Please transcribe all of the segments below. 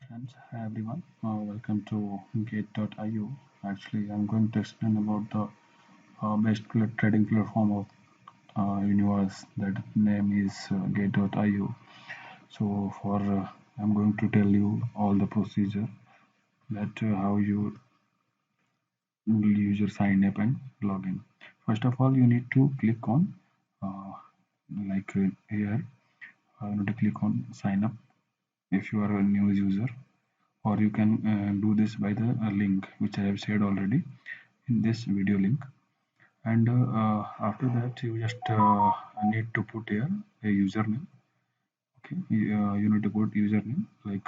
Friends, hi everyone. Welcome to Gate.io. Actually, I'm going to explain about the best trading platform of universe. That name is Gate.io. So, I'm going to tell you all the procedure that how you use your sign up and login. First of all, you need to click on uh, here. You need to click on sign up if you are a new user, or you can do this by the link which I have shared already in this video link. And after that, you just need to put here a username. Okay, you need to put username like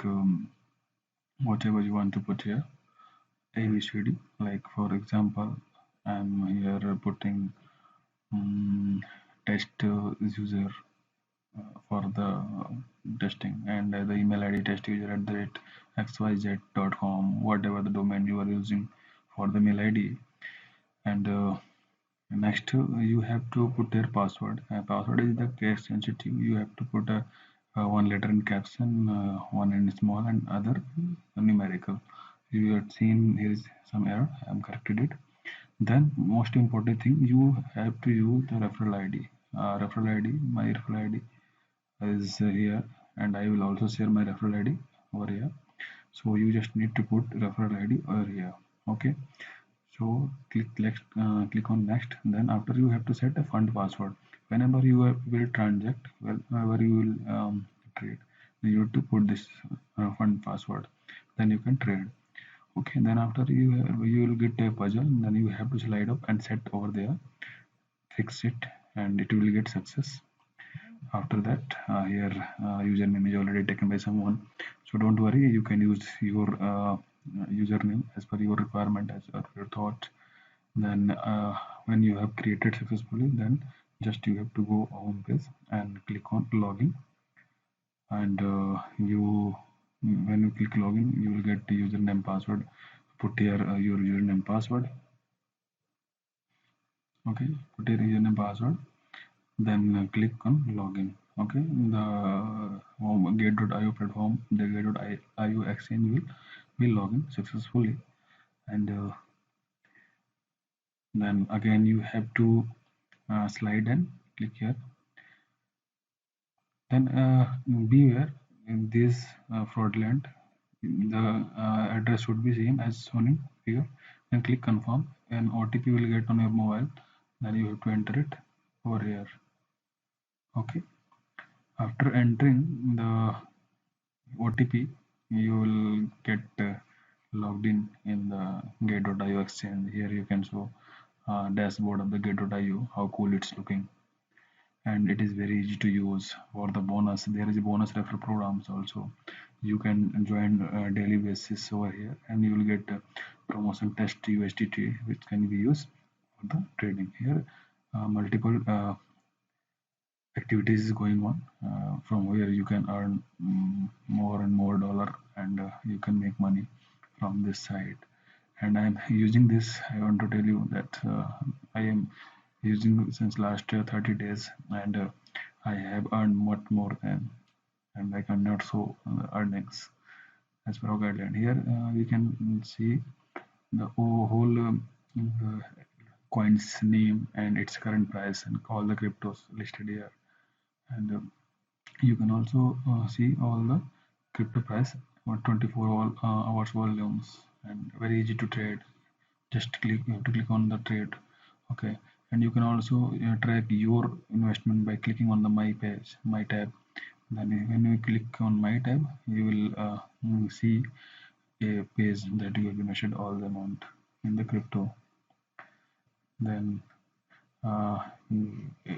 whatever you want to put here, ABCD. Like for example, I'm here putting test user for the testing, and the email ID test user at the rate xyz.com, whatever the domain you are using for the mail ID. And next, you have to put their password. Password is the case sensitive. You have to put one letter in caption, one in small, and other numerical. You have seen here is some error. I am corrected it. Then, most important thing, you have to use the referral ID. Referral ID, my referral ID is here, and I will also share my referral ID over here. So you just need to put referral ID over here. Okay. So click on next. Then after, you have to set a fund password. Whenever you will transact, whenever you will trade, you have to put this fund password. Then you can trade. Okay. Then after, you will get a puzzle. Then you have to slide up and set over there, fix it, and it will get success. After that, here username is already taken by someone, so don't worry. You can use your username as per your requirement, as per your thought. Then when you have created successfully, then just you have to go home page and click on login. And you when you click login, you will get the username password. Put here your username password. Okay, put your username password, then click on login. Okay, the gate.io platform, the gate.io exchange will login successfully. And then again, you have to slide and click here. Then beware in this fraudulent. The address should be same as shown here. Then click confirm, and OTP will get on your mobile. Then you have to enter it over here. Okay. After entering the OTP, you will get logged in the Gate.io exchange. Here you can show dashboard of the Gate.io, how cool it's looking, and it is very easy to use. For the bonus, there is a bonus referral programs also. You can join daily basis over here, and you will get promotion test USDT, which can be used for the trading. Here, multiple activities is going on, from where you can earn more and more dollar, and you can make money from this side. And I'm using this. I want to tell you that I am using since last 30 days, and I have earned much more than, and I cannot show earnings as per our guideline. Here we can see the whole uh, coin's name and its current price and all the cryptos listed here. And you can also see all the crypto price for 24 hours volumes, and very easy to trade. Just click, you have to click on the trade. Okay. And you can also track your investment by clicking on the my page, my tab. Then when you click on my tab, you will see a page that you have invested all the amount in the crypto. Then uh,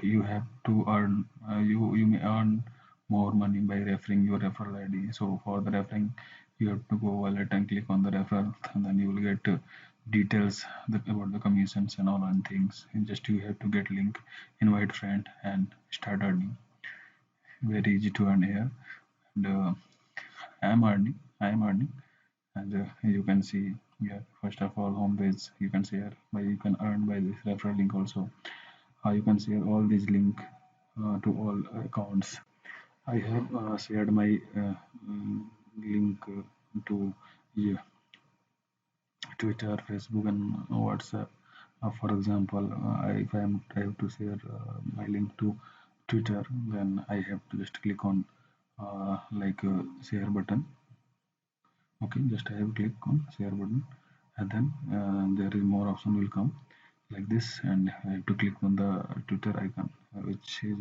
you have to earn, you may earn more money by referring your referral ID. So for the referring, you have to go wallet and click on the referral, and then you will get details about the commissions and all and things. And just you have to get link, invite friend, and start earning. Very easy to earn here. And I am earning, and you can see here. First of all, home page, you can share by, you can earn by this referral link also. You can share all these link to all accounts. I have shared my link to, yeah, Twitter, Facebook, and WhatsApp. For example, if I have to share my link to Twitter, then I have to just click on share button. Okay, just I have click on share button, and then there is more option will come like this, and I have to click on the Twitter icon, which is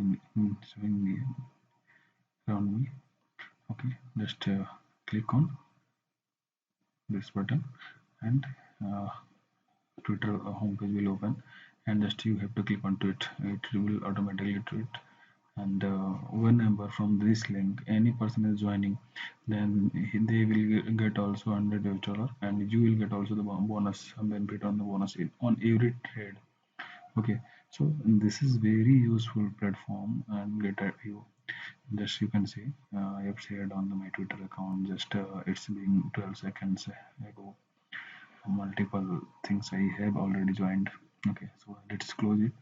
showing me around me. Okay, just click on this button, and uh, Twitter homepage will open, and just you have to click on tweet. It will automatically tweet, and whenever from this link any person is joining, then they will get also $100, and you will get also the bonus benefit on the bonus on every trade. Okay, so this is very useful platform and get at you. Just you can see, I have shared on my Twitter account. Just it's been 12 seconds ago. Multiple things I have already joined. Okay, so let's close it,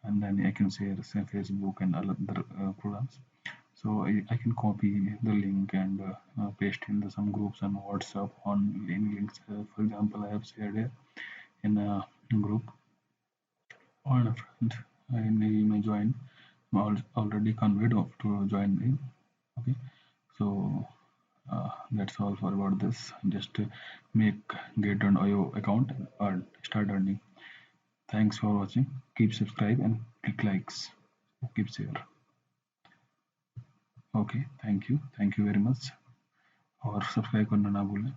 and then I can share say Facebook and other programs. So I can copy the link and paste in the some groups and WhatsApp on in links. For example, I have shared it in a group on a friend, and he may join. Already conveyed of to join in. Okay, so that's all for about this. Just make get an IO account and start earning. Thanks for watching. Keep subscribe and click likes. Keep share. Okay, thank you very much. और subscribe करना ना भूलें.